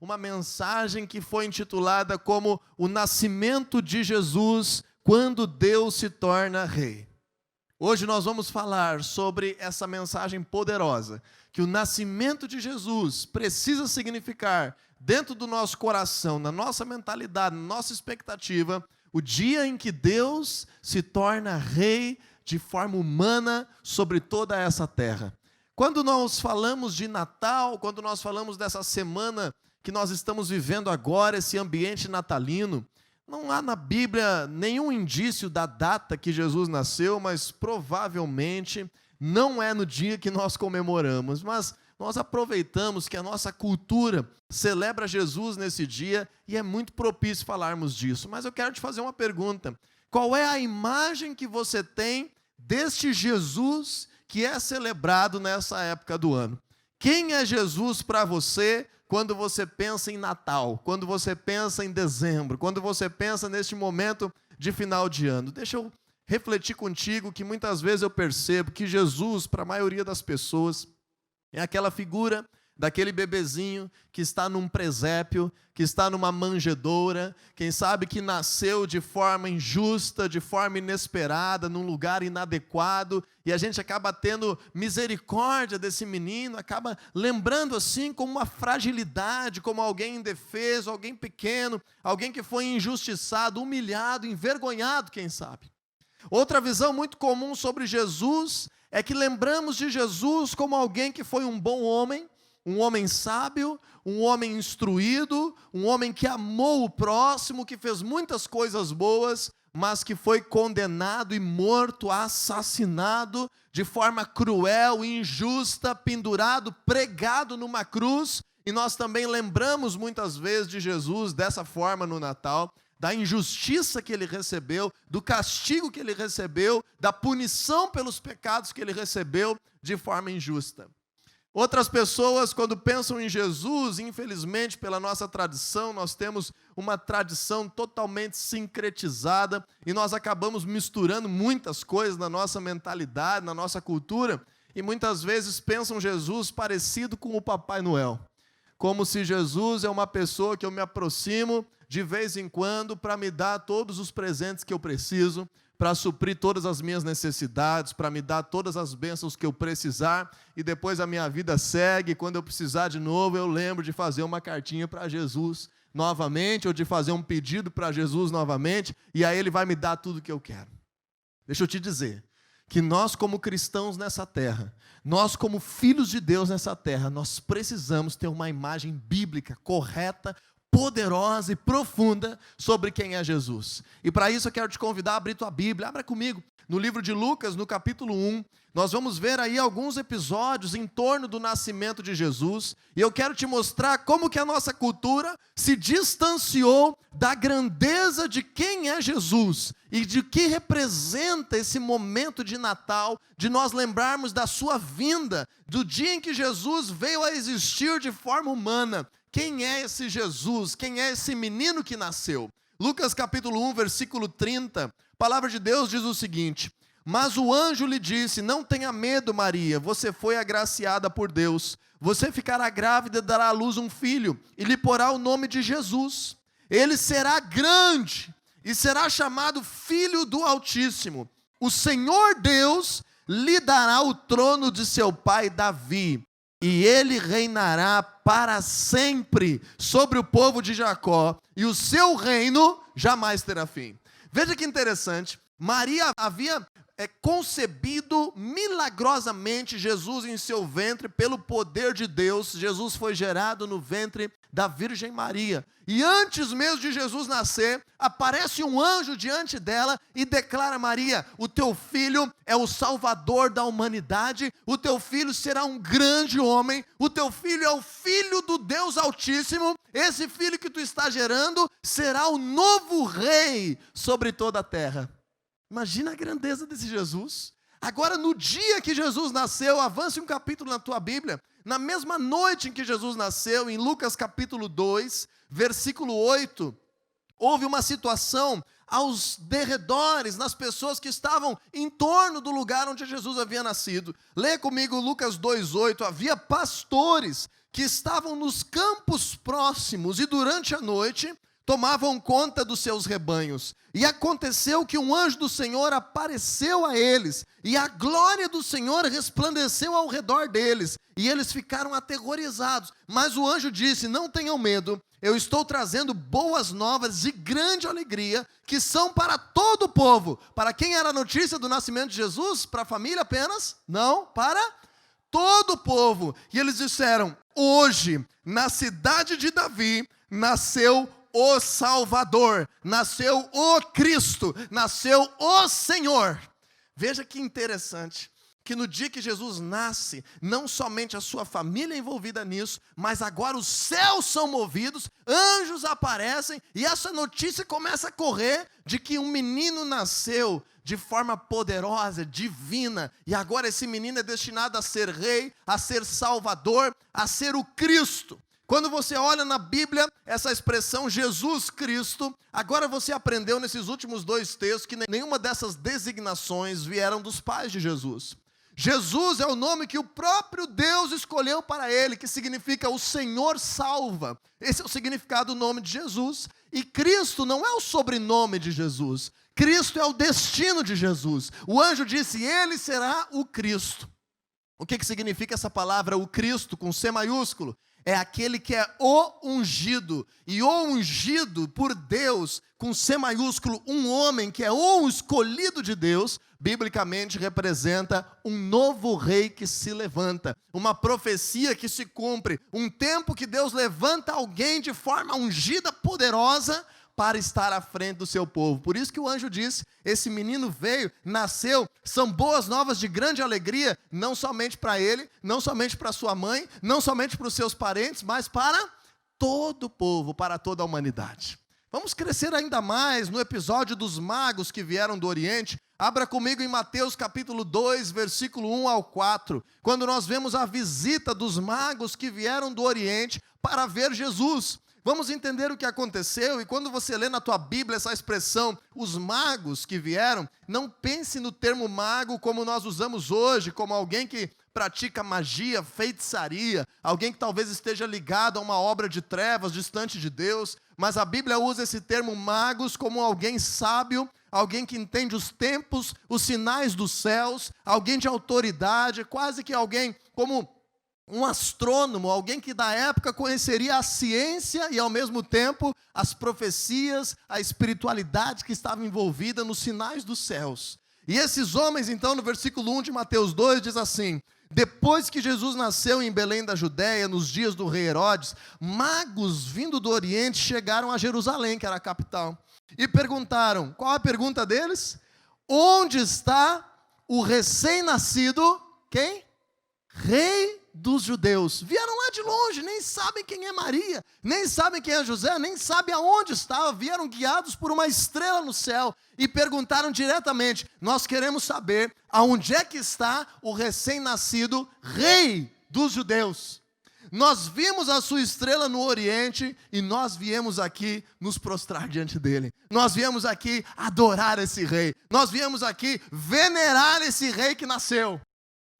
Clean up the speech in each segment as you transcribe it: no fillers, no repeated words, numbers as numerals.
uma mensagem que foi intitulada como O Nascimento de Jesus, quando Deus se torna Rei. Hoje nós vamos falar sobre essa mensagem poderosa, que o nascimento de Jesus precisa significar, dentro do nosso coração, na nossa mentalidade, na nossa expectativa, o dia em que Deus se torna Rei de forma humana sobre toda essa terra. Quando nós falamos de Natal, quando nós falamos dessa semana que nós estamos vivendo agora, esse ambiente natalino, não há na Bíblia nenhum indício da data que Jesus nasceu, mas provavelmente não é no dia que nós comemoramos. Mas nós aproveitamos que a nossa cultura celebra Jesus nesse dia e é muito propício falarmos disso. Mas eu quero te fazer uma pergunta. Qual é a imagem que você tem deste Jesus que é celebrado nessa época do ano? Quem é Jesus para você quando você pensa em Natal, quando você pensa em dezembro, quando você pensa neste momento de final de ano? Deixa eu refletir contigo que muitas vezes eu percebo que Jesus, para a maioria das pessoas, é aquela figura daquele bebezinho que está num presépio, que está numa manjedoura, quem sabe que nasceu de forma injusta, de forma inesperada, num lugar inadequado, e a gente acaba tendo misericórdia desse menino, acaba lembrando assim como uma fragilidade, como alguém indefeso, alguém pequeno, alguém que foi injustiçado, humilhado, envergonhado, quem sabe. Outra visão muito comum sobre Jesus é que lembramos de Jesus como alguém que foi um bom homem, um homem sábio, um homem instruído, um homem que amou o próximo, que fez muitas coisas boas, mas que foi condenado e morto, assassinado de forma cruel, injusta, pendurado, pregado numa cruz. E nós também lembramos muitas vezes de Jesus dessa forma no Natal, da injustiça que ele recebeu, do castigo que ele recebeu, da punição pelos pecados que ele recebeu de forma injusta. Outras pessoas, quando pensam em Jesus, infelizmente, pela nossa tradição, nós temos uma tradição totalmente sincretizada e nós acabamos misturando muitas coisas na nossa mentalidade, na nossa cultura, e muitas vezes pensam Jesus parecido com o Papai Noel, como se Jesus é uma pessoa que eu me aproximo de vez em quando para me dar todos os presentes que eu preciso, para suprir todas as minhas necessidades, para me dar todas as bênçãos que eu precisar, e depois a minha vida segue, e quando eu precisar de novo, eu lembro de fazer uma cartinha para Jesus novamente, ou de fazer um pedido para Jesus novamente, e aí ele vai me dar tudo o que eu quero. Deixa eu te dizer, que nós como cristãos nessa terra, nós como filhos de Deus nessa terra, nós precisamos ter uma imagem bíblica correta, poderosa e profunda sobre quem é Jesus. E para isso eu quero te convidar a abrir tua Bíblia. Abra comigo no livro de Lucas, no capítulo 1. Nós vamos ver aí alguns episódios em torno do nascimento de Jesus. E eu quero te mostrar como que a nossa cultura se distanciou da grandeza de quem é Jesus e de que representa esse momento de Natal, de nós lembrarmos da sua vinda, do dia em que Jesus veio a existir de forma humana. Quem é esse Jesus? Quem é esse menino que nasceu? Lucas capítulo 1, versículo 30, a palavra de Deus diz o seguinte: mas o anjo lhe disse, não tenha medo, Maria, você foi agraciada por Deus, você ficará grávida e dará à luz um filho, e lhe porá o nome de Jesus. Ele será grande, e será chamado Filho do Altíssimo. O Senhor Deus lhe dará o trono de seu pai Davi, e ele reinará para sempre sobre o povo de Jacó, e o seu reino jamais terá fim. Veja que interessante, Maria havia concebido milagrosamente Jesus em seu ventre pelo poder de Deus. Jesus foi gerado no ventre da Virgem Maria. E antes mesmo de Jesus nascer, aparece um anjo diante dela e declara a Maria: o teu filho é o Salvador da humanidade, o teu filho será um grande homem, o teu filho é o Filho do Deus Altíssimo, esse filho que tu está gerando será o novo rei sobre toda a terra. Imagina a grandeza desse Jesus. Agora, no dia que Jesus nasceu, avance um capítulo na tua Bíblia, na mesma noite em que Jesus nasceu, em Lucas capítulo 2, versículo 8, houve uma situação aos derredores, nas pessoas que estavam em torno do lugar onde Jesus havia nascido. Lê comigo Lucas 2:8. Havia pastores que estavam nos campos próximos e durante a noite tomavam conta dos seus rebanhos. E aconteceu que um anjo do Senhor apareceu a eles, e a glória do Senhor resplandeceu ao redor deles, e eles ficaram aterrorizados. Mas o anjo disse: não tenham medo, eu estou trazendo boas novas de grande alegria, que são para todo o povo. Para quem era a notícia do nascimento de Jesus? Para a família apenas? Não, para todo o povo. E eles disseram: hoje, na cidade de Davi, nasceu o Salvador, nasceu o Cristo, nasceu o Senhor. Veja que interessante, que no dia que Jesus nasce, não somente a sua família é envolvida nisso, mas agora os céus são movidos, anjos aparecem, e essa notícia começa a correr de que um menino nasceu de forma poderosa, divina, e agora esse menino é destinado a ser rei, a ser salvador, a ser o Cristo. Quando você olha na Bíblia, essa expressão Jesus Cristo, agora você aprendeu nesses últimos 2 textos que nenhuma dessas designações vieram dos pais de Jesus. Jesus é o nome que o próprio Deus escolheu para ele, que significa o Senhor salva. Esse é o significado do nome de Jesus. E Cristo não é o sobrenome de Jesus. Cristo é o destino de Jesus. O anjo disse: ele será o Cristo. O que significa essa palavra, o Cristo, com C maiúsculo? É aquele que é o ungido, e o ungido por Deus, com C maiúsculo, um homem que é o escolhido de Deus, biblicamente representa um novo rei que se levanta, uma profecia que se cumpre, um tempo que Deus levanta alguém de forma ungida, poderosa, para estar à frente do seu povo. Por isso que o anjo disse: esse menino veio, nasceu, são boas novas de grande alegria, não somente para ele, não somente para sua mãe, não somente para os seus parentes, mas para todo o povo, para toda a humanidade. Vamos crescer ainda mais no episódio dos magos que vieram do Oriente. Abra comigo em Mateus capítulo 2, versículo 1 ao 4, quando nós vemos a visita dos magos que vieram do Oriente para ver Jesus. Vamos entender o que aconteceu, e quando você lê na tua Bíblia essa expressão, os magos que vieram, não pense no termo mago como nós usamos hoje, como alguém que pratica magia, feitiçaria, alguém que talvez esteja ligado a uma obra de trevas, distante de Deus, mas a Bíblia usa esse termo magos como alguém sábio, alguém que entende os tempos, os sinais dos céus, alguém de autoridade, quase que alguém como um astrônomo, alguém que da época conheceria a ciência e ao mesmo tempo as profecias, a espiritualidade que estava envolvida nos sinais dos céus. E esses homens, então, no versículo 1 de Mateus 2, diz assim: depois que Jesus nasceu em Belém da Judéia, nos dias do rei Herodes, magos vindo do Oriente chegaram a Jerusalém, que era a capital, e perguntaram, qual a pergunta deles? Onde está o recém-nascido, quem? Rei dos judeus. Vieram lá de longe, nem sabem quem é Maria, nem sabem quem é José, nem sabem aonde estava, vieram guiados por uma estrela no céu e perguntaram diretamente: nós queremos saber aonde é que está o recém-nascido rei dos judeus. Nós vimos a sua estrela no Oriente e nós viemos aqui nos prostrar diante dele. Nós viemos aqui adorar esse rei. Nós viemos aqui venerar esse rei que nasceu.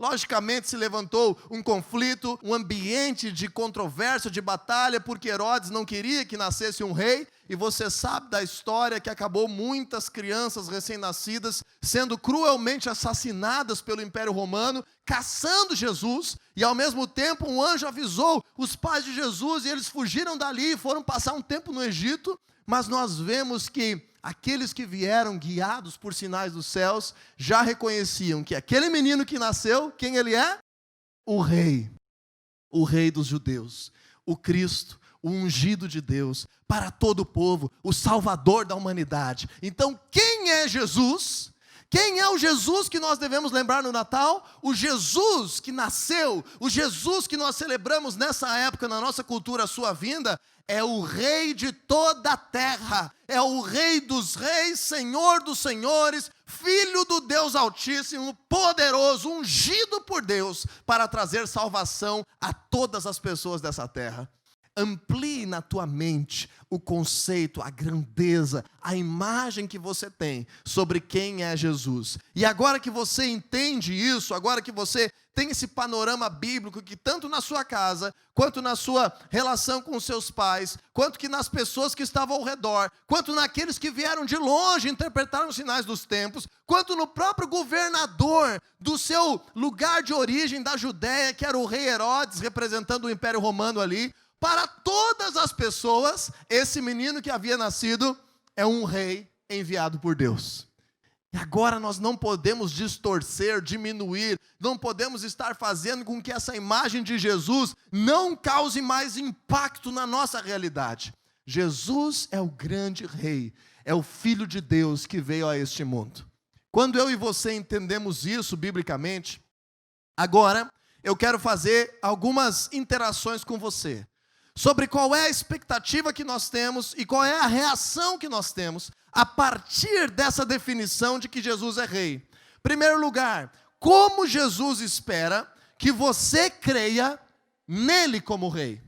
Logicamente se levantou um conflito, um ambiente de controvérsia, de batalha, porque Herodes não queria que nascesse um rei, e você sabe da história que acabou muitas crianças recém-nascidas sendo cruelmente assassinadas pelo Império Romano, caçando Jesus, e ao mesmo tempo um anjo avisou os pais de Jesus, e eles fugiram dali e foram passar um tempo no Egito, mas nós vemos que aqueles que vieram guiados por sinais dos céus já reconheciam que aquele menino que nasceu, quem ele é? O rei dos judeus, o Cristo, o ungido de Deus, para todo o povo, o Salvador da humanidade. Então, quem é Jesus? Quem é o Jesus que nós devemos lembrar no Natal? O Jesus que nasceu, o Jesus que nós celebramos nessa época, na nossa cultura, a sua vinda, é o Rei de toda a terra, é o Rei dos reis, Senhor dos senhores, Filho do Deus Altíssimo, poderoso, ungido por Deus, para trazer salvação a todas as pessoas dessa terra. amplie na tua mente o conceito, a grandeza, a imagem que você tem sobre quem é Jesus. E agora que você entende isso, agora que você tem esse panorama bíblico que tanto na sua casa, quanto na sua relação com os seus pais, quanto que nas pessoas que estavam ao redor, quanto naqueles que vieram de longe e interpretaram os sinais dos tempos, quanto no próprio governador do seu lugar de origem da Judéia, que era o rei Herodes, representando o Império Romano ali, para todas as pessoas, esse menino que havia nascido é um rei enviado por Deus. E agora nós não podemos distorcer, diminuir, não podemos estar fazendo com que essa imagem de Jesus não cause mais impacto na nossa realidade. Jesus é o grande rei, é o Filho de Deus que veio a este mundo. Quando eu e você entendemos isso biblicamente, agora eu quero fazer algumas interações com você sobre qual é a expectativa que nós temos e qual é a reação que nós temos a partir dessa definição de que Jesus é rei. Primeiro lugar, como Jesus espera que você creia nele como rei?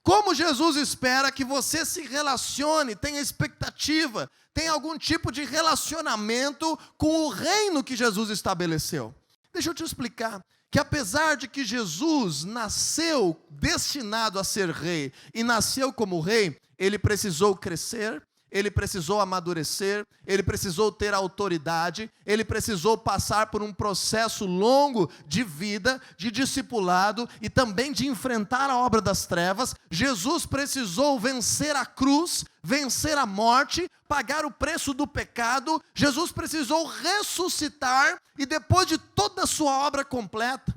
Como Jesus espera que você se relacione, tenha expectativa, tenha algum tipo de relacionamento com o reino que Jesus estabeleceu? Deixa eu te explicar que apesar de que Jesus nasceu destinado a ser rei e nasceu como rei, ele precisou crescer, ele precisou amadurecer, ele precisou ter autoridade, ele precisou passar por um processo longo de vida, de discipulado e também de enfrentar a obra das trevas. Jesus precisou vencer a cruz, vencer a morte, pagar o preço do pecado. Jesus precisou ressuscitar e depois de toda a sua obra completa.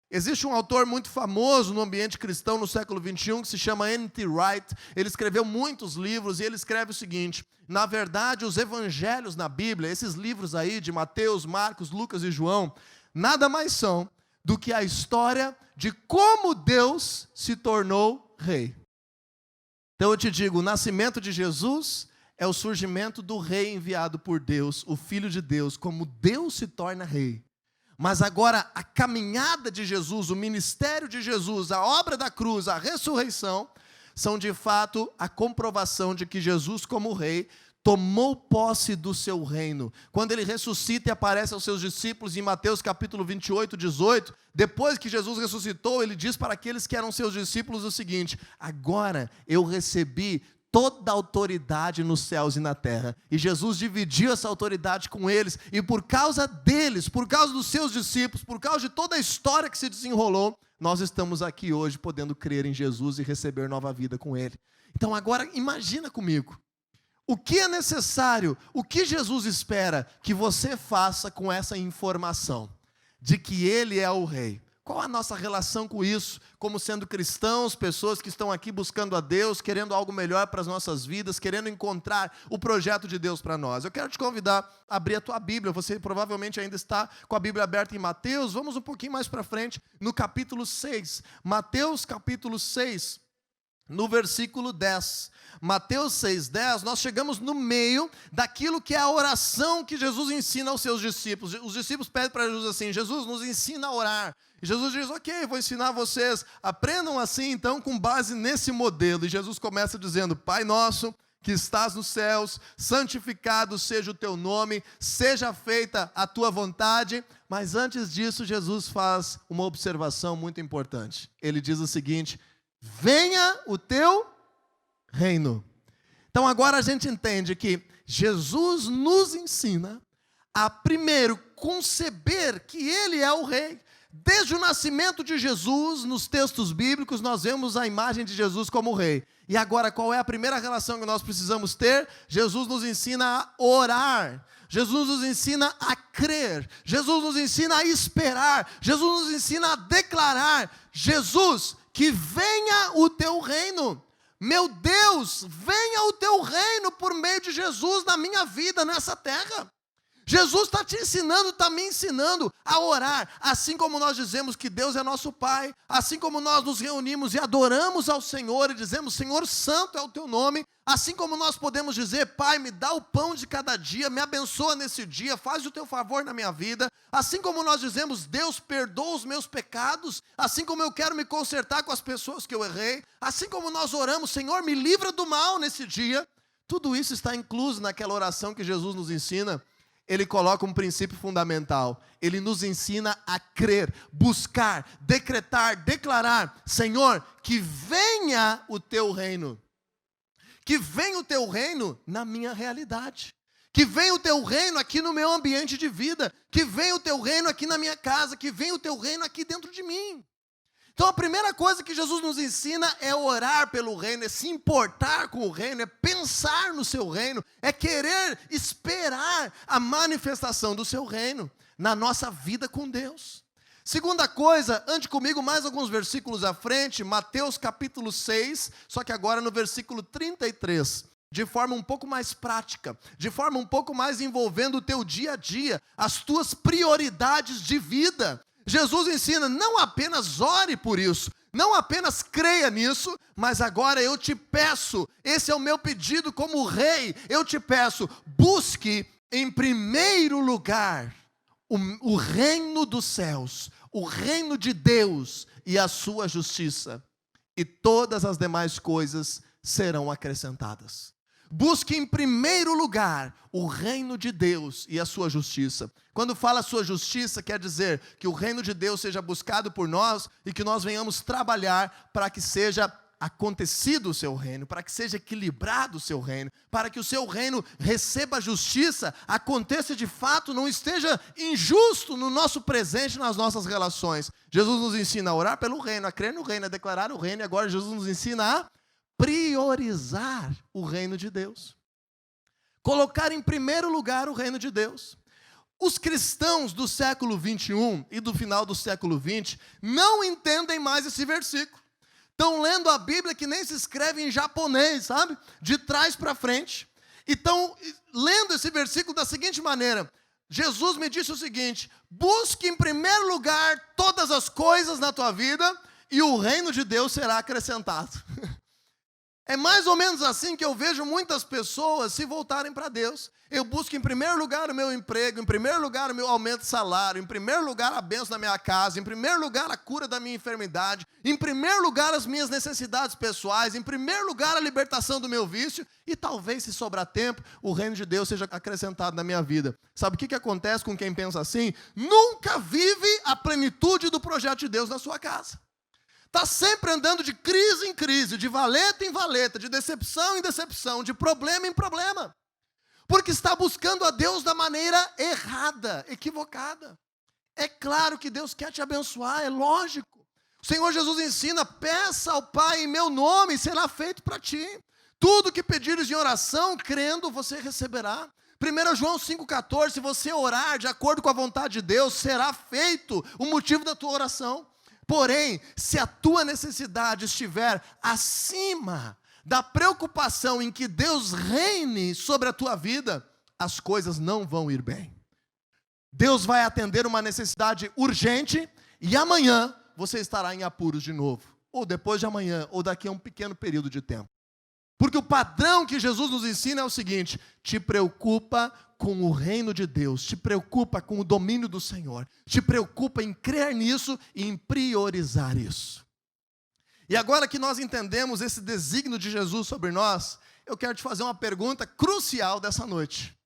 Existe um autor muito famoso no ambiente cristão no século XXI que se chama N.T. Wright. Ele escreveu muitos livros e ele escreve o seguinte: na verdade, os evangelhos na Bíblia, esses livros aí de Mateus, Marcos, Lucas e João, nada mais são do que a história de como Deus se tornou rei. Então eu te digo, o nascimento de Jesus é o surgimento do rei enviado por Deus, o Filho de Deus, como Deus se torna rei. Mas agora a caminhada de Jesus, o ministério de Jesus, a obra da cruz, a ressurreição, são de fato a comprovação de que Jesus como rei tomou posse do seu reino. Quando ele ressuscita e aparece aos seus discípulos em Mateus capítulo 28, 18, depois que Jesus ressuscitou, ele diz para aqueles que eram seus discípulos o seguinte: agora eu recebi toda a autoridade nos céus e na terra. E Jesus dividiu essa autoridade com eles, e por causa deles, por causa dos seus discípulos, por causa de toda a história que se desenrolou, nós estamos aqui hoje podendo crer em Jesus e receber nova vida com Ele. Então agora imagina comigo, o que é necessário, o que Jesus espera que você faça com essa informação de que Ele é o Rei? Qual a nossa relação com isso, como sendo cristãos, pessoas que estão aqui buscando a Deus, querendo algo melhor para as nossas vidas, querendo encontrar o projeto de Deus para nós? Eu quero te convidar a abrir a tua Bíblia. Você provavelmente ainda está com a Bíblia aberta em Mateus. Vamos um pouquinho mais para frente, no capítulo 6. Mateus capítulo 6, no versículo 10. Mateus 6,10, nós chegamos no meio daquilo que é a oração que Jesus ensina aos seus discípulos. Os discípulos pedem para Jesus assim: Jesus, nos ensina a orar. E Jesus diz: ok, vou ensinar vocês, aprendam assim então com base nesse modelo. E Jesus começa dizendo: Pai nosso que estás nos céus, santificado seja o teu nome, seja feita a tua vontade. Mas antes disso, Jesus faz uma observação muito importante. Ele diz o seguinte: venha o teu reino. Então agora a gente entende que Jesus nos ensina a primeiro conceber que Ele é o rei. Desde o nascimento de Jesus, nos textos bíblicos, nós vemos a imagem de Jesus como rei. E agora, qual é a primeira relação que nós precisamos ter? Jesus nos ensina a orar. Jesus nos ensina a crer. Jesus nos ensina a esperar. Jesus nos ensina a declarar: Jesus, que venha o teu reino. Meu Deus, venha o teu reino por meio de Jesus na minha vida, nessa terra. Jesus está te ensinando, está me ensinando a orar, assim como nós dizemos que Deus é nosso Pai, assim como nós nos reunimos e adoramos ao Senhor e dizemos, Senhor, santo é o teu nome, assim como nós podemos dizer, Pai, me dá o pão de cada dia, me abençoa nesse dia, faz o teu favor na minha vida, assim como nós dizemos, Deus, perdoa os meus pecados, assim como eu quero me consertar com as pessoas que eu errei, assim como nós oramos, Senhor, me livra do mal nesse dia, tudo isso está incluso naquela oração que Jesus nos ensina. Ele coloca um princípio fundamental. Ele nos ensina a crer, buscar, decretar, declarar, Senhor, que venha o teu reino. Que venha o teu reino na minha realidade. Que venha o teu reino aqui no meu ambiente de vida. Que venha o teu reino aqui na minha casa. Que venha o teu reino aqui dentro de mim. Então a primeira coisa que Jesus nos ensina é orar pelo reino, é se importar com o reino, é pensar no seu reino, é querer esperar a manifestação do seu reino na nossa vida com Deus. Segunda coisa, ande comigo mais alguns versículos à frente, Mateus capítulo 6, só que agora no versículo 33. De forma um pouco mais prática, de forma um pouco mais envolvendo o teu dia a dia, as tuas prioridades de vida. Jesus ensina, não apenas ore por isso, não apenas creia nisso, mas agora eu te peço, esse é o meu pedido como rei, eu te peço, busque em primeiro lugar o reino dos céus, o reino de Deus e a sua justiça, e todas as demais coisas serão acrescentadas. Busque em primeiro lugar o reino de Deus e a sua justiça. Quando fala sua justiça, quer dizer que o reino de Deus seja buscado por nós e que nós venhamos trabalhar para que seja acontecido o seu reino, para que seja equilibrado o seu reino, para que o seu reino receba justiça, aconteça de fato, não esteja injusto no nosso presente, nas nossas relações. Jesus nos ensina a orar pelo reino, a crer no reino, a declarar o reino, e agora Jesus nos ensina a priorizar o reino de Deus. Colocar em primeiro lugar o reino de Deus. Os cristãos do século 21 e do final do século 20 não entendem mais esse versículo. Estão lendo a Bíblia que nem se escreve em japonês, sabe? De trás para frente. E estão lendo esse versículo da seguinte maneira. Jesus me disse o seguinte, busque em primeiro lugar todas as coisas na tua vida e o reino de Deus será acrescentado. É mais ou menos assim que eu vejo muitas pessoas se voltarem para Deus. Eu busco em primeiro lugar o meu emprego, em primeiro lugar o meu aumento de salário, em primeiro lugar a bênção da minha casa, em primeiro lugar a cura da minha enfermidade, em primeiro lugar as minhas necessidades pessoais, em primeiro lugar a libertação do meu vício, e talvez, se sobrar tempo, o reino de Deus seja acrescentado na minha vida. Sabe o que acontece com quem pensa assim? Nunca vive a plenitude do projeto de Deus na sua casa. Está sempre andando de crise em crise, de valeta em valeta, de decepção em decepção, de problema em problema. Porque está buscando a Deus da maneira errada, equivocada. É claro que Deus quer te abençoar, é lógico. O Senhor Jesus ensina, peça ao Pai em meu nome e será feito para ti. Tudo que pedires em oração, crendo, você receberá. 1 João 5,14, se você orar de acordo com a vontade de Deus, será feito o motivo da tua oração. Porém, se a tua necessidade estiver acima da preocupação em que Deus reine sobre a tua vida, as coisas não vão ir bem. Deus vai atender uma necessidade urgente e amanhã você estará em apuros de novo. Ou depois de amanhã, ou daqui a um pequeno período de tempo. Porque o padrão que Jesus nos ensina é o seguinte, te preocupa com o reino de Deus, te preocupa com o domínio do Senhor, te preocupa em crer nisso e em priorizar isso. E agora que nós entendemos esse desígnio de Jesus sobre nós, eu quero te fazer uma pergunta crucial dessa noite.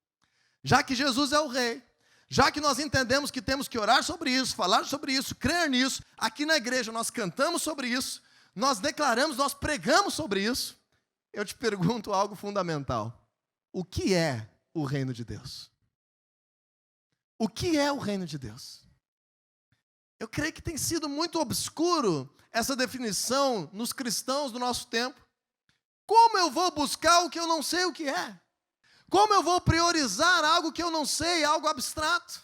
Já que Jesus é o Rei, já que nós entendemos que temos que orar sobre isso, falar sobre isso, crer nisso, aqui na igreja nós cantamos sobre isso, nós declaramos, nós pregamos sobre isso, eu te pergunto algo fundamental. O que é o reino de Deus? O que é o reino de Deus? Eu creio que tem sido muito obscuro essa definição nos cristãos do nosso tempo. Como eu vou buscar o que eu não sei o que é? Como eu vou priorizar algo que eu não sei, algo abstrato?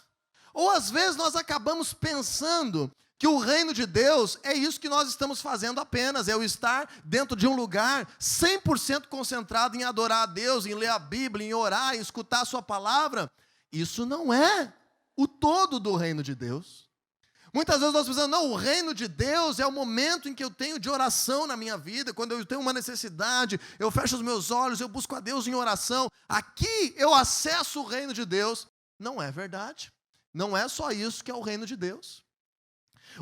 Ou às vezes nós acabamos pensando que o reino de Deus é isso que nós estamos fazendo apenas, é o estar dentro de um lugar 100% concentrado em adorar a Deus, em ler a Bíblia, em orar, em escutar a sua palavra, Isso não é o todo do reino de Deus. Muitas vezes nós pensamos, não, o reino de Deus é o momento em que eu tenho de oração na minha vida, quando eu tenho uma necessidade, eu fecho os meus olhos, eu busco a Deus em oração, aqui eu acesso o reino de Deus. Não é verdade. Não é só isso que é o reino de Deus.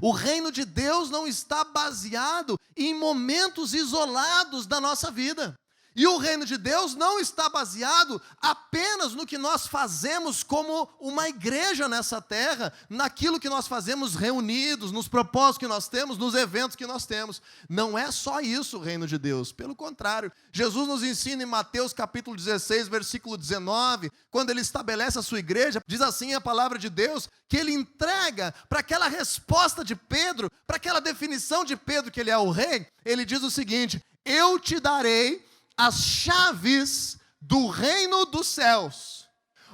O reino de Deus não está baseado em momentos isolados da nossa vida. E o reino de Deus não está baseado apenas no que nós fazemos como uma igreja nessa terra, naquilo que nós fazemos reunidos, nos propósitos que nós temos, nos eventos que nós temos. Não é só isso o reino de Deus, pelo contrário. Jesus nos ensina em Mateus capítulo 16, versículo 19, quando ele estabelece a sua igreja, diz assim a palavra de Deus, que ele entrega para aquela resposta de Pedro, para aquela definição de Pedro que ele é o rei, ele diz o seguinte: eu te darei as chaves do reino dos céus.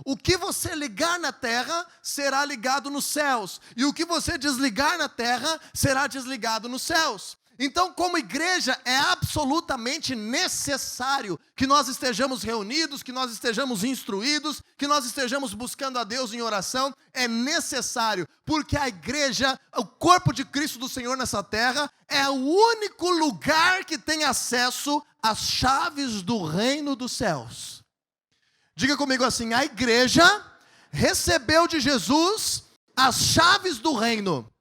O que você ligar na terra, será ligado nos céus. E o que você desligar na terra, será desligado nos céus. Então, como igreja, é absolutamente necessário que nós estejamos reunidos, que nós estejamos instruídos, que nós estejamos buscando a Deus em oração. É necessário, porque a igreja, o corpo de Cristo do Senhor nessa terra, é o único lugar que tem acesso às chaves do reino dos céus. Diga comigo assim: a igreja recebeu de Jesus as chaves do reino.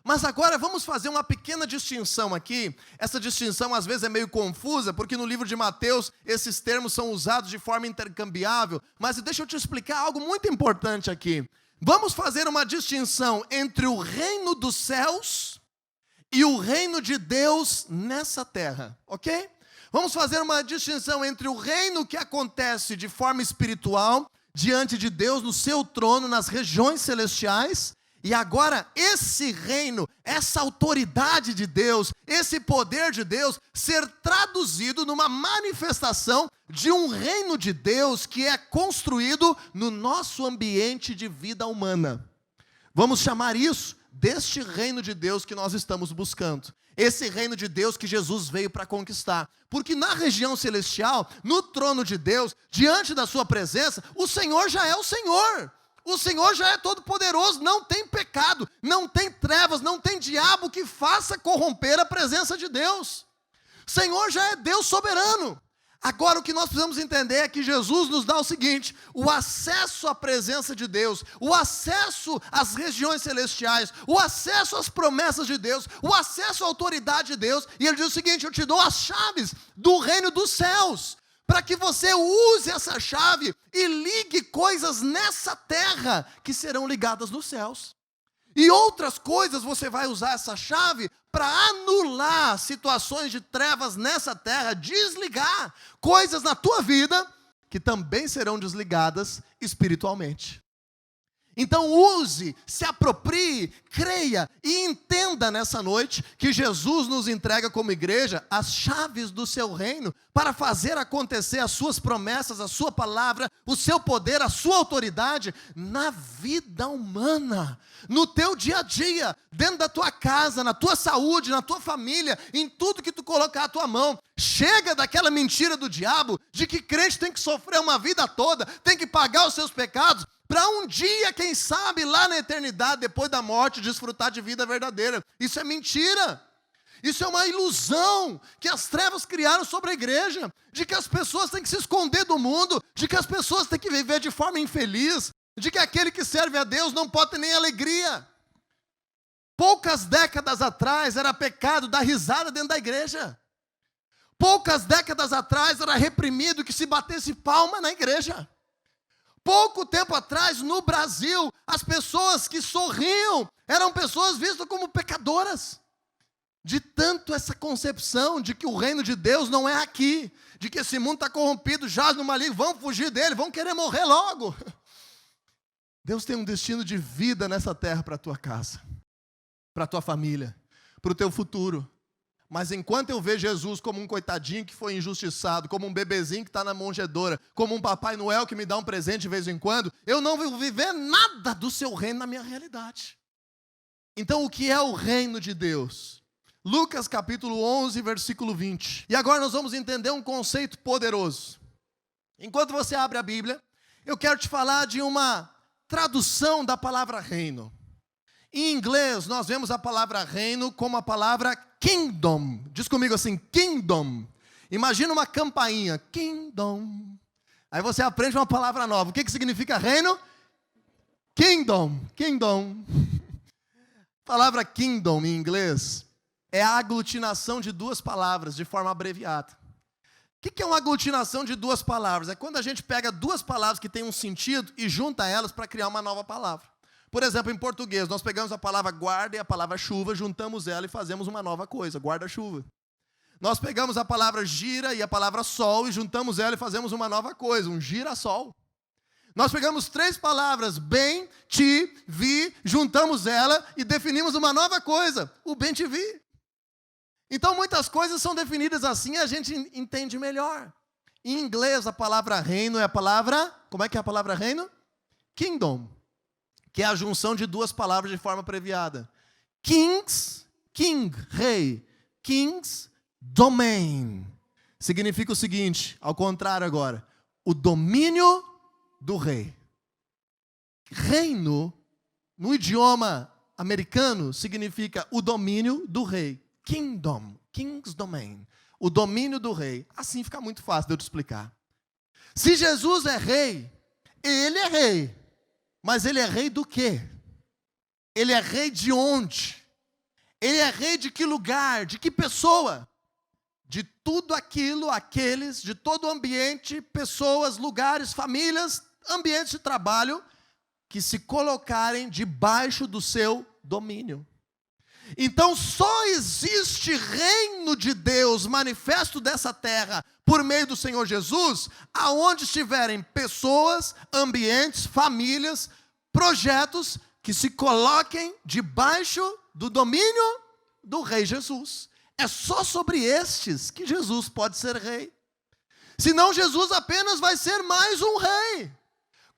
Mas agora vamos fazer uma pequena distinção aqui. Essa distinção às vezes é meio confusa, porque no livro de Mateus esses termos são usados de forma intercambiável. Mas deixa eu te explicar algo muito importante aqui. Vamos fazer uma distinção entre o reino dos céus e o reino de Deus nessa terra, ok? Vamos fazer uma distinção entre o reino que acontece de forma espiritual, diante de Deus, no seu trono, nas regiões celestiais, e agora esse reino, essa autoridade de Deus, esse poder de Deus, ser traduzido numa manifestação de um reino de Deus que é construído no nosso ambiente de vida humana. Vamos chamar isso deste reino de Deus que nós estamos buscando. Esse reino de Deus que Jesus veio para conquistar. Porque na região celestial, no trono de Deus, diante da sua presença, o Senhor já é o Senhor. O Senhor já é todo poderoso, não tem pecado, não tem trevas, não tem diabo que faça corromper a presença de Deus. O Senhor já é Deus soberano. Agora o que nós precisamos entender é que Jesus nos dá o seguinte: o acesso à presença de Deus, o acesso às regiões celestiais, o acesso às promessas de Deus, o acesso à autoridade de Deus. E ele diz o seguinte: eu te dou as chaves do reino dos céus, para que você use essa chave e ligue coisas nessa terra que serão ligadas nos céus. E outras coisas você vai usar essa chave para anular situações de trevas nessa terra, desligar coisas na tua vida que também serão desligadas espiritualmente. Então use, se aproprie, creia e entenda nessa noite que Jesus nos entrega como igreja as chaves do seu reino para fazer acontecer as suas promessas, a sua palavra, o seu poder, a sua autoridade na vida humana, no teu dia a dia, dentro da tua casa, na tua saúde, na tua família, em tudo que tu colocar a tua mão. Chega daquela mentira do diabo de que crente tem que sofrer uma vida toda, tem que pagar os seus pecados, para um dia, quem sabe, lá na eternidade, depois da morte, desfrutar de vida verdadeira. Isso é mentira. Isso é uma ilusão que as trevas criaram sobre a igreja, de que as pessoas têm que se esconder do mundo, de que as pessoas têm que viver de forma infeliz, de que aquele que serve a Deus não pode ter nem alegria. Poucas décadas atrás era pecado dar risada dentro da igreja. Poucas décadas atrás era reprimido que se batesse palma na igreja. Pouco tempo atrás, no Brasil, as pessoas que sorriam eram pessoas vistas como pecadoras. De tanto essa concepção de que o reino de Deus não é aqui, de que esse mundo está corrompido, jaz no maligno, vão fugir dele, vão querer morrer logo. Deus tem um destino de vida nessa terra para a tua casa, para a tua família, para o teu futuro. Mas enquanto eu vejo Jesus como um coitadinho que foi injustiçado, como um bebezinho que está na manjedoura, como um Papai Noel que me dá um presente de vez em quando, eu não vou viver nada do seu reino na minha realidade. Então o que é o reino de Deus? Lucas capítulo 11, versículo 20. E agora nós vamos entender um conceito poderoso. Enquanto você abre a Bíblia, eu quero te falar de uma tradução da palavra reino. Em inglês, nós vemos a palavra reino como a palavra kingdom. Diz comigo assim, kingdom. Imagina uma campainha, kingdom. Aí você aprende uma palavra nova. O que significa reino? Kingdom, kingdom. A palavra kingdom em inglês é a aglutinação de duas palavras de forma abreviada. O que é uma aglutinação de duas palavras? É quando a gente pega duas palavras que têm um sentido e junta elas para criar uma nova palavra. Por exemplo, em português, nós pegamos a palavra guarda e a palavra chuva, juntamos ela e fazemos uma nova coisa, guarda-chuva. Nós pegamos a palavra gira e a palavra sol e juntamos ela e fazemos uma nova coisa, um girassol. Nós pegamos três palavras, bem, te, vi, juntamos ela e definimos uma nova coisa, o bem te vi. Então muitas coisas são definidas assim e a gente entende melhor. Em inglês a palavra reino é a palavra, como é que é a palavra reino? Kingdom, que é a junção de duas palavras de forma abreviada. Kings, king, rei. Kings, domain. Significa o seguinte, ao contrário agora, o domínio do rei. Reino, no idioma americano, significa o domínio do rei. Kingdom, king's domain. O domínio do rei. Assim fica muito fácil de eu te explicar. Se Jesus é rei, ele é rei. Mas ele é rei do quê? Ele é rei de onde? Ele é rei de que lugar? De que pessoa? De tudo aquilo, aqueles, de todo o ambiente, pessoas, lugares, famílias, ambientes de trabalho, que se colocarem debaixo do seu domínio. Então só existe reino de Deus manifesto dessa terra por meio do Senhor Jesus, aonde estiverem pessoas, ambientes, famílias, projetos que se coloquem debaixo do domínio do Rei Jesus. É só sobre estes que Jesus pode ser rei. Senão Jesus apenas vai ser mais um rei.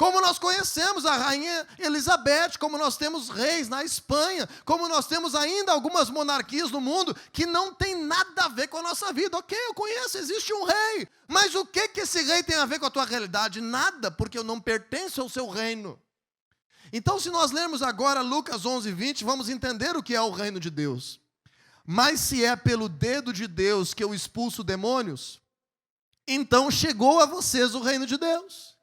Como nós conhecemos a rainha Elizabeth, como nós temos reis na Espanha, como nós temos ainda algumas monarquias no mundo que não tem nada a ver com a nossa vida. Ok, eu conheço, existe um rei, mas o que esse rei tem a ver com a tua realidade? Nada, porque eu não pertenço ao seu reino. Então, se nós lermos agora Lucas 11:20, vamos entender o que é o reino de Deus. Mas se é pelo dedo de Deus que eu expulso demônios, então chegou a vocês o reino de Deus.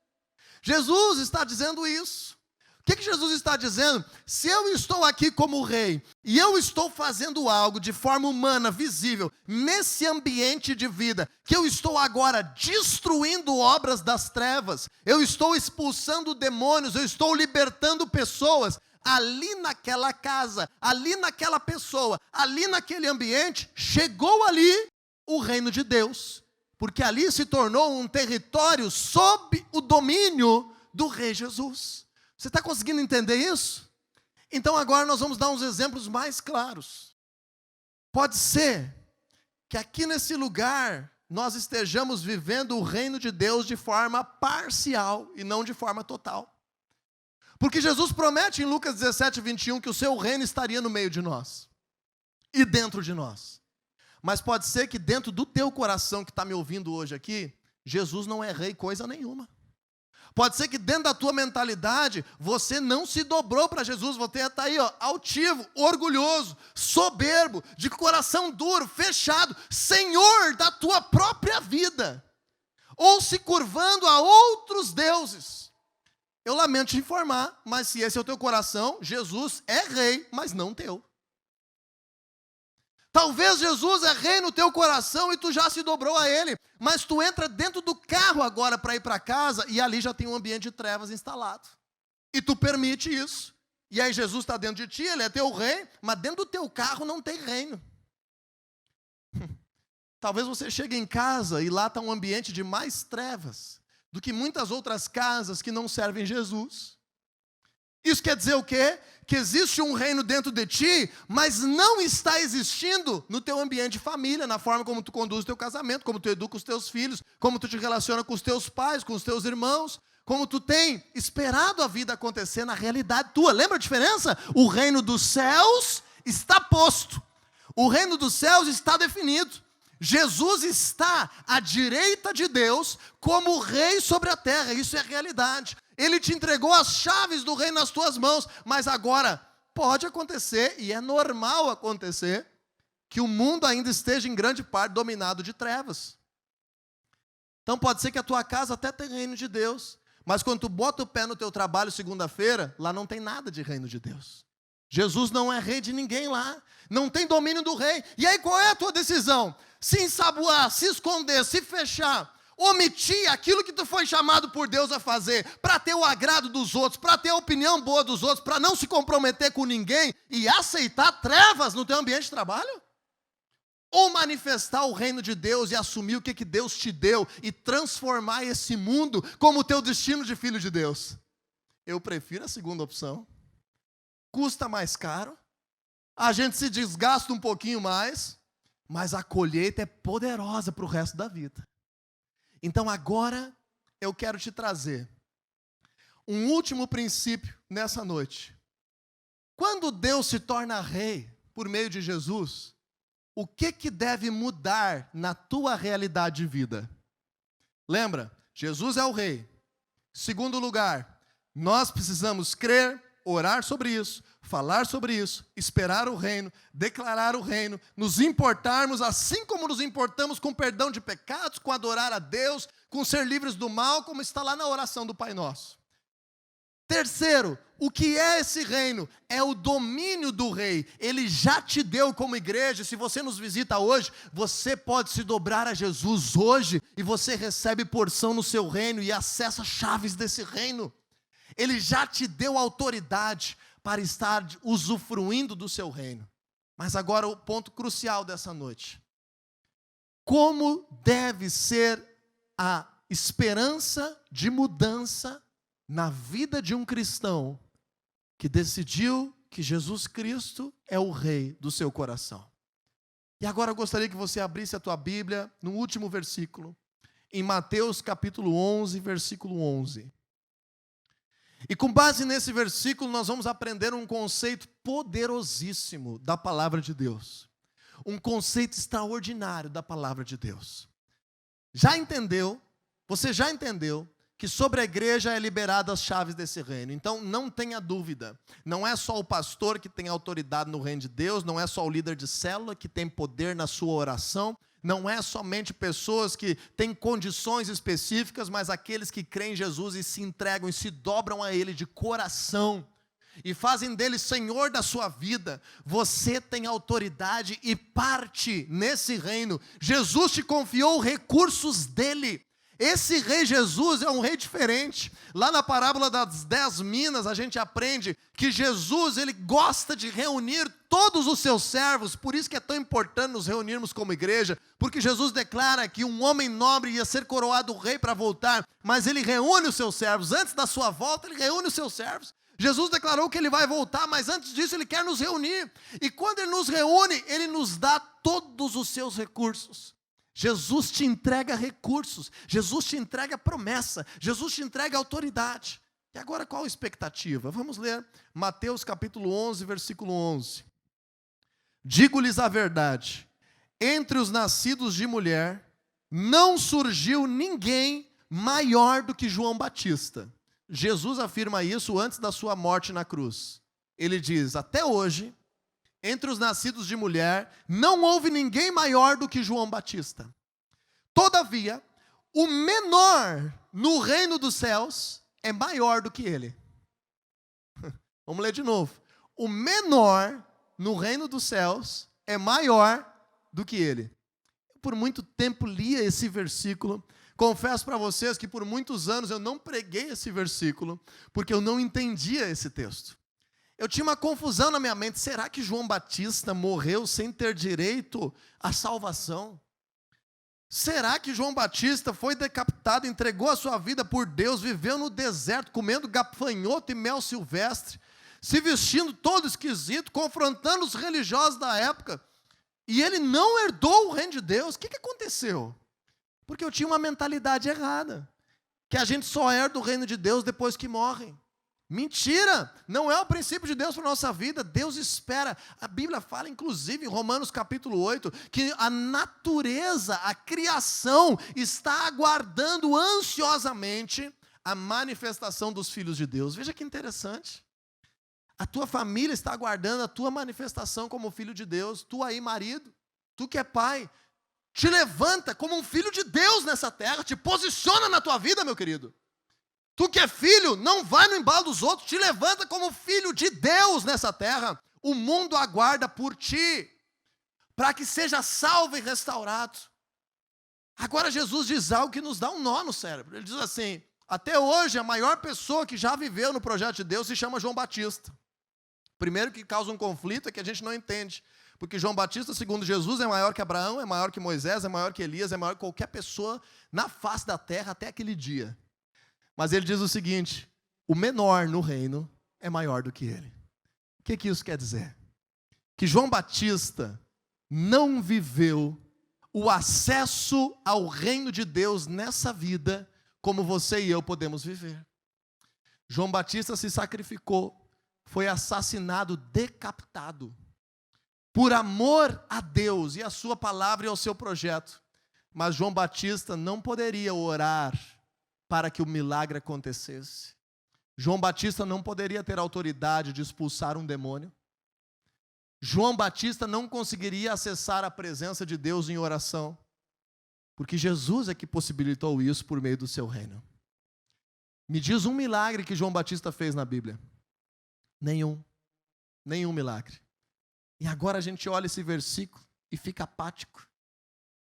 Jesus está dizendo isso. O que Jesus está dizendo? Se eu estou aqui como rei, e eu estou fazendo algo de forma humana, visível, nesse ambiente de vida, que eu estou agora destruindo obras das trevas, eu estou expulsando demônios, eu estou libertando pessoas, ali naquela casa, ali naquela pessoa, ali naquele ambiente, chegou ali o reino de Deus. Porque ali se tornou um território sob o domínio do Rei Jesus. Você está conseguindo entender isso? Então agora nós vamos dar uns exemplos mais claros. Pode ser que aqui nesse lugar nós estejamos vivendo o reino de Deus de forma parcial e não de forma total. Porque Jesus promete em Lucas 17:21 que o seu reino estaria no meio de nós e dentro de nós. Mas pode ser que dentro do teu coração que está me ouvindo hoje aqui, Jesus não é rei coisa nenhuma. Pode ser que dentro da tua mentalidade, você não se dobrou para Jesus, você está aí, altivo, orgulhoso, soberbo, de coração duro, fechado, senhor da tua própria vida, ou se curvando a outros deuses. Eu lamento te informar, mas se esse é o teu coração, Jesus é rei, mas não teu. Talvez Jesus é rei no teu coração e tu já se dobrou a ele, mas tu entra dentro do carro agora para ir para casa e ali já tem um ambiente de trevas instalado. E tu permite isso. E aí Jesus está dentro de ti, ele é teu rei, mas dentro do teu carro não tem reino. Talvez você chegue em casa e lá está um ambiente de mais trevas do que muitas outras casas que não servem Jesus. Isso quer dizer o quê? Que existe um reino dentro de ti, mas não está existindo no teu ambiente de família, na forma como tu conduz o teu casamento, como tu educa os teus filhos, como tu te relaciona com os teus pais, com os teus irmãos, como tu tem esperado a vida acontecer na realidade tua. Lembra a diferença? O reino dos céus está posto. O reino dos céus está definido. Jesus está à direita de Deus como rei sobre a terra, isso é realidade. Ele te entregou as chaves do reino nas tuas mãos, mas agora pode acontecer, e é normal acontecer, que o mundo ainda esteja em grande parte dominado de trevas. Então pode ser que a tua casa até tenha reino de Deus, mas quando tu bota o pé no teu trabalho segunda-feira, lá não tem nada de reino de Deus. Jesus não é rei de ninguém lá, não tem domínio do rei. E aí qual é a tua decisão? Se ensaboar, se esconder, se fechar, omitir aquilo que tu foi chamado por Deus a fazer, para ter o agrado dos outros, para ter a opinião boa dos outros, para não se comprometer com ninguém e aceitar trevas no teu ambiente de trabalho? Ou manifestar o reino de Deus e assumir o que Deus te deu e transformar esse mundo como o teu destino de filho de Deus? Eu prefiro a segunda opção. Custa mais caro, a gente se desgasta um pouquinho mais, mas a colheita é poderosa para o resto da vida. Então agora eu quero te trazer um último princípio nessa noite. Quando Deus se torna rei por meio de Jesus, o que deve mudar na tua realidade de vida? Lembra, Jesus é o rei. Segundo lugar, nós precisamos crer, orar sobre isso, falar sobre isso, esperar o reino, declarar o reino, nos importarmos assim como nos importamos com perdão de pecados, com adorar a Deus, com ser livres do mal, como está lá na oração do Pai Nosso. Terceiro, o que é esse reino? É o domínio do rei. Ele já te deu como igreja. Se você nos visita hoje, você pode se dobrar a Jesus hoje e você recebe porção no seu reino e acessa chaves desse reino. Ele já te deu autoridade para estar usufruindo do seu reino. Mas agora o ponto crucial dessa noite. Como deve ser a esperança de mudança na vida de um cristão que decidiu que Jesus Cristo é o rei do seu coração? E agora eu gostaria que você abrisse a tua Bíblia no último versículo, em Mateus capítulo 11, versículo 11. E com base nesse versículo, nós vamos aprender um conceito poderosíssimo da palavra de Deus. Um conceito extraordinário da palavra de Deus. Já entendeu? Você já entendeu que sobre a igreja é liberada as chaves desse reino? Então não tenha dúvida. Não é só o pastor que tem autoridade no reino de Deus, não é só o líder de célula que tem poder na sua oração, não é somente pessoas que têm condições específicas, mas aqueles que creem em Jesus e se entregam e se dobram a Ele de coração e fazem dele Senhor da sua vida. Você tem autoridade e parte nesse reino. Jesus te confiou recursos dele. Esse rei Jesus é um rei diferente. Lá na parábola das 10 minas, a gente aprende que Jesus, ele gosta de reunir todos os seus servos. Por isso que é tão importante nos reunirmos como igreja, porque Jesus declara que um homem nobre ia ser coroado rei para voltar, mas ele reúne os seus servos. Antes da sua volta, ele reúne os seus servos. Jesus declarou que ele vai voltar, mas antes disso ele quer nos reunir. E quando ele nos reúne, ele nos dá todos os seus recursos. Jesus te entrega recursos, Jesus te entrega promessa, Jesus te entrega autoridade. E agora qual a expectativa? Vamos ler Mateus capítulo 11, versículo 11. Digo-lhes a verdade, entre os nascidos de mulher, não surgiu ninguém maior do que João Batista. Jesus afirma isso antes da sua morte na cruz. Ele diz, até hoje, entre os nascidos de mulher, não houve ninguém maior do que João Batista. Todavia, o menor no reino dos céus é maior do que ele. Vamos ler de novo. O menor no reino dos céus é maior do que ele. Por muito tempo lia esse versículo. Confesso para vocês que por muitos anos eu não preguei esse versículo, porque eu não entendia esse texto. Eu tinha uma confusão na minha mente. Será que João Batista morreu sem ter direito à salvação? Será que João Batista foi decapitado, entregou a sua vida por Deus, viveu no deserto, comendo gafanhoto e mel silvestre, se vestindo todo esquisito, confrontando os religiosos da época, e ele não herdou o reino de Deus? O que aconteceu? Porque eu tinha uma mentalidade errada, que a gente só herda o reino de Deus depois que morre. Mentira! Não é o princípio de Deus para a nossa vida. Deus espera. A Bíblia fala, inclusive, em Romanos capítulo 8, que a natureza, a criação, está aguardando ansiosamente a manifestação dos filhos de Deus. Veja que interessante. A tua família está aguardando a tua manifestação como filho de Deus. Tu aí, marido, tu que é pai, te levanta como um filho de Deus nessa terra, te posiciona na tua vida, meu querido. Tu que é filho, não vai no embalo dos outros, te levanta como filho de Deus nessa terra. O mundo aguarda por ti, para que seja salvo e restaurado. Agora Jesus diz algo que nos dá um nó no cérebro. Ele diz assim, até hoje a maior pessoa que já viveu no projeto de Deus se chama João Batista. Primeiro que causa um conflito é que a gente não entende. Porque João Batista, segundo Jesus, é maior que Abraão, é maior que Moisés, é maior que Elias, é maior que qualquer pessoa na face da terra até aquele dia. Mas ele diz o seguinte, o menor no reino é maior do que ele. O que isso quer dizer? Que João Batista não viveu o acesso ao reino de Deus nessa vida como você e eu podemos viver. João Batista se sacrificou, foi assassinado, decapitado, por amor a Deus e a sua palavra e ao seu projeto. Mas João Batista não poderia orar para que o milagre acontecesse. João Batista não poderia ter autoridade de expulsar um demônio. João Batista não conseguiria acessar a presença de Deus em oração, porque Jesus é que possibilitou isso por meio do seu reino. Me diz um milagre que João Batista fez na Bíblia. Nenhum milagre. E agora a gente olha esse versículo e fica apático,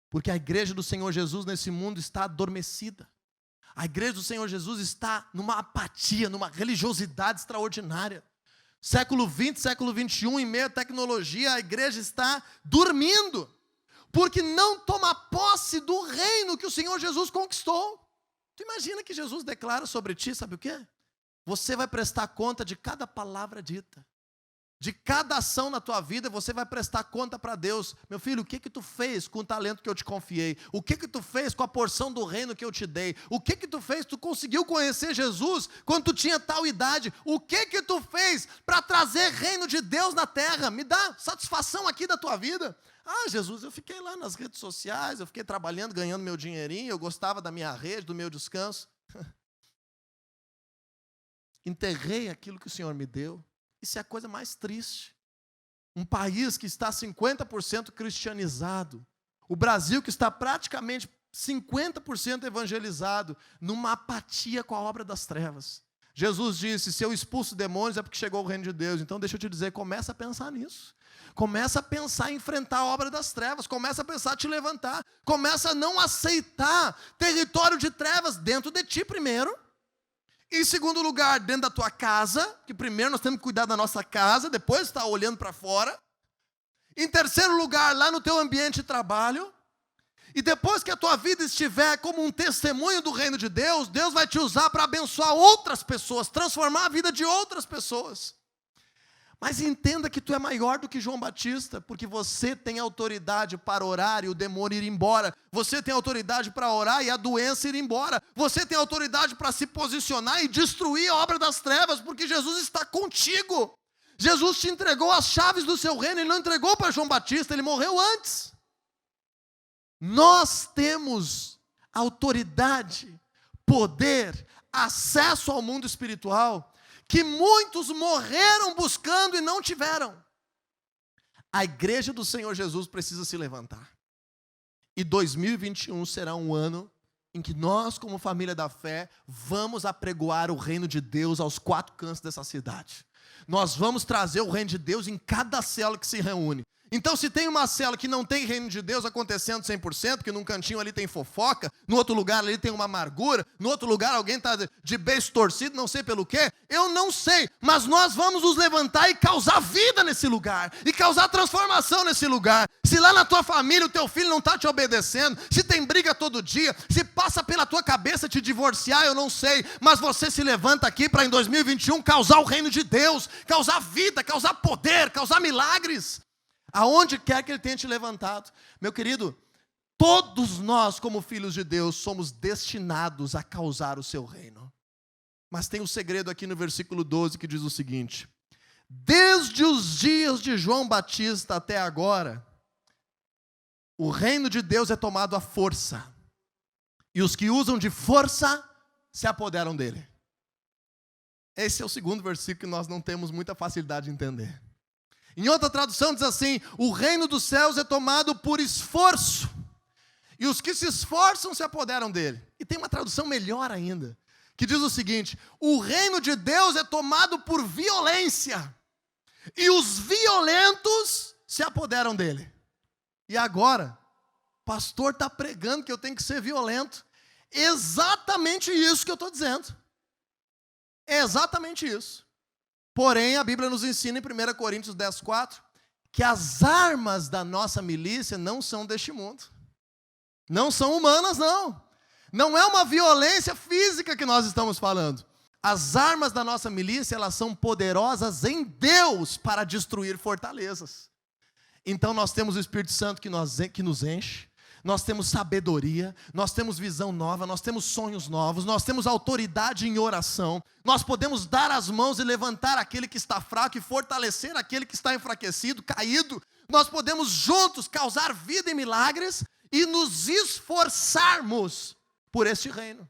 porque a igreja do Senhor Jesus nesse mundo está adormecida. A igreja do Senhor Jesus está numa apatia, numa religiosidade extraordinária. Século 20, século 21, em meio à tecnologia, a igreja está dormindo, porque não toma posse do reino que o Senhor Jesus conquistou. Tu imagina que Jesus declara sobre ti, sabe o quê? Você vai prestar conta de cada palavra dita. De cada ação na tua vida, você vai prestar conta para Deus. Meu filho, o que tu fez com o talento que eu te confiei? O que tu fez com a porção do reino que eu te dei? O que tu fez? Tu conseguiu conhecer Jesus quando tu tinha tal idade? O que tu fez para trazer reino de Deus na terra? Me dá satisfação aqui da tua vida. Ah, Jesus, eu fiquei lá nas redes sociais, eu fiquei trabalhando, ganhando meu dinheirinho, eu gostava da minha rede, do meu descanso. Enterrei aquilo que o Senhor me deu. Isso é a coisa mais triste. Um país que está 50% cristianizado. O Brasil que está praticamente 50% evangelizado, numa apatia com a obra das trevas. Jesus disse, se eu expulso demônios é porque chegou o reino de Deus. Então deixa eu te dizer, começa a pensar nisso. Começa a pensar em enfrentar a obra das trevas. Começa a pensar em te levantar. Começa a não aceitar território de trevas dentro de ti primeiro. Em segundo lugar, dentro da tua casa, que primeiro nós temos que cuidar da nossa casa, depois estar olhando para fora. Em terceiro lugar, lá no teu ambiente de trabalho. E depois que a tua vida estiver como um testemunho do reino de Deus, Deus vai te usar para abençoar outras pessoas, transformar a vida de outras pessoas. Mas entenda que tu é maior do que João Batista, porque você tem autoridade para orar e o demônio ir embora. Você tem autoridade para orar e a doença ir embora. Você tem autoridade para se posicionar e destruir a obra das trevas, porque Jesus está contigo. Jesus te entregou as chaves do seu reino, ele não entregou para João Batista, ele morreu antes. Nós temos autoridade, poder, acesso ao mundo espiritual, que muitos morreram buscando e não tiveram. A igreja do Senhor Jesus precisa se levantar. E 2021 será um ano em que nós, como família da fé, vamos apregoar o reino de Deus aos quatro cantos dessa cidade. Nós vamos trazer o reino de Deus em cada célula que se reúne. Então, se tem uma célula que não tem reino de Deus acontecendo 100%, que num cantinho ali tem fofoca, no outro lugar ali tem uma amargura, no outro lugar alguém está de beiço torcido, não sei pelo quê, eu não sei, mas nós vamos nos levantar e causar vida nesse lugar, e causar transformação nesse lugar. Se lá na tua família o teu filho não está te obedecendo, se tem briga todo dia, se passa pela tua cabeça te divorciar, eu não sei, mas você se levanta aqui para em 2021 causar o reino de Deus, causar vida, causar poder, causar milagres. Aonde quer que ele tenha te levantado. Meu querido, todos nós como filhos de Deus somos destinados a causar o seu reino. Mas tem um segredo aqui no versículo 12 que diz o seguinte: desde os dias de João Batista até agora, o reino de Deus é tomado à força, e os que usam de força se apoderam dele. Esse é o segundo versículo que nós não temos muita facilidade de entender. Em outra tradução diz assim: o reino dos céus é tomado por esforço, e os que se esforçam se apoderam dele. E tem uma tradução melhor ainda, que diz o seguinte: o reino de Deus é tomado por violência, e os violentos se apoderam dele. E agora, o pastor está pregando que eu tenho que ser violento. Exatamente isso que eu estou dizendo. É exatamente isso. Porém, a Bíblia nos ensina em 1 Coríntios 10:4, que as armas da nossa milícia não são deste mundo. Não são humanas, não. Não é uma violência física que nós estamos falando. As armas da nossa milícia, elas são poderosas em Deus para destruir fortalezas. Então nós temos o Espírito Santo que nos enche, nós temos sabedoria, nós temos visão nova, nós temos sonhos novos, nós temos autoridade em oração, nós podemos dar as mãos e levantar aquele que está fraco e fortalecer aquele que está enfraquecido, caído. Nós podemos juntos causar vida e milagres e nos esforçarmos por este reino.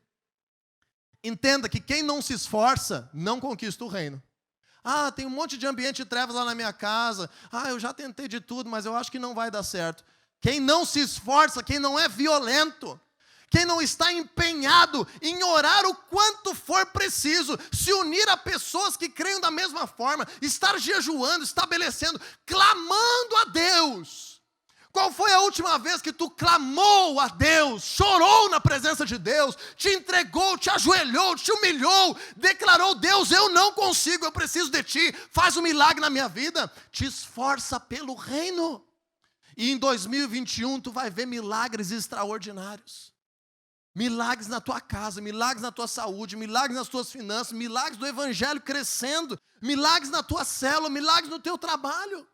Entenda que quem não se esforça, não conquista o reino. Ah, tem um monte de ambiente de trevas lá na minha casa. Ah, eu já tentei de tudo, mas eu acho que não vai dar certo. Quem não se esforça, quem não é violento, quem não está empenhado em orar o quanto for preciso, se unir a pessoas que creem da mesma forma, estar jejuando, estabelecendo, clamando a Deus. Qual foi a última vez que tu clamou a Deus, chorou na presença de Deus, te entregou, te ajoelhou, te humilhou, declarou: Deus, eu não consigo, eu preciso de Ti, faz um milagre na minha vida. Te esforça pelo reino. E em 2021 tu vai ver milagres extraordinários. Milagres na tua casa, milagres na tua saúde, milagres nas tuas finanças, milagres do evangelho crescendo, milagres na tua célula, milagres no teu trabalho.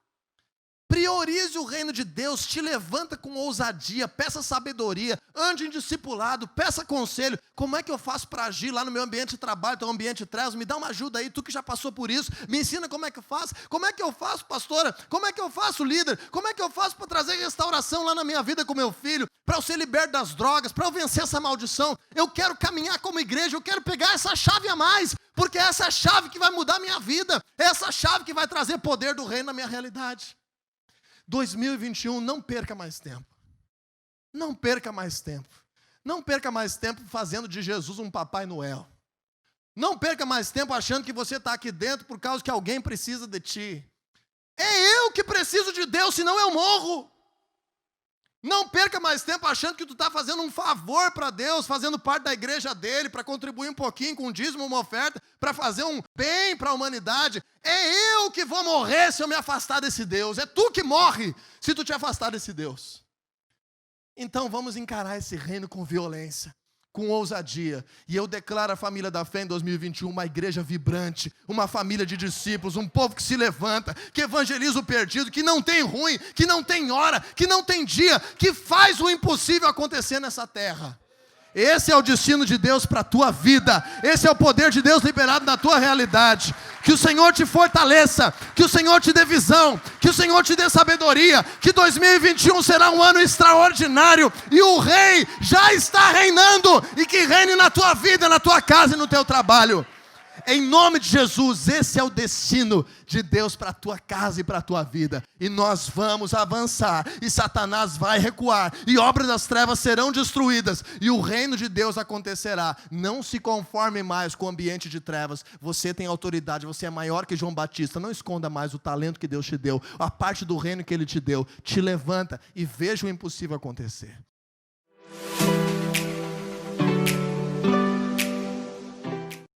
Priorize o reino de Deus, te levanta com ousadia, peça sabedoria, ande em discipulado, peça conselho. Como é que eu faço para agir lá no meu ambiente de trabalho, teu ambiente de trevas? Me dá uma ajuda aí, tu que já passou por isso, me ensina como é que eu faço. Como é que eu faço, pastora? Como é que eu faço, líder? Como é que eu faço para trazer restauração lá na minha vida com meu filho? Para eu ser liberto das drogas, para eu vencer essa maldição? Eu quero caminhar como igreja, eu quero pegar essa chave a mais, porque essa é a chave que vai mudar a minha vida, é essa chave que vai trazer poder do reino na minha realidade. 2021, não perca mais tempo. Não perca mais tempo. Não perca mais tempo fazendo de Jesus um Papai Noel. Não perca mais tempo achando que você está aqui dentro por causa que alguém precisa de ti. É eu que preciso de Deus, senão eu morro. Não perca mais tempo achando que tu está fazendo um favor para Deus, fazendo parte da igreja dele, para contribuir um pouquinho com um dízimo, uma oferta, para fazer um bem para a humanidade. É eu que vou morrer se eu me afastar desse Deus. É tu que morre se tu te afastar desse Deus. Então vamos encarar esse reino com violência, com ousadia. E eu declaro a família da fé em 2021 uma igreja vibrante, uma família de discípulos, um povo que se levanta, que evangeliza o perdido, que não tem ruim, que não tem hora, que não tem dia, que faz o impossível acontecer nessa terra. Esse é o destino de Deus para a tua vida. Esse é o poder de Deus liberado na tua realidade. Que o Senhor te fortaleça, que o Senhor te dê visão, que o Senhor te dê sabedoria, que 2021 será um ano extraordinário e o Rei já está reinando, e que reine na tua vida, na tua casa e no teu trabalho. Em nome de Jesus, esse é o destino de Deus para a tua casa e para a tua vida. E nós vamos avançar, e Satanás vai recuar, e obras das trevas serão destruídas, e o reino de Deus acontecerá. Não se conforme mais com o ambiente de trevas. Você tem autoridade, você é maior que João Batista. Não esconda mais o talento que Deus te deu, a parte do reino que Ele te deu. Te levanta e veja o impossível acontecer.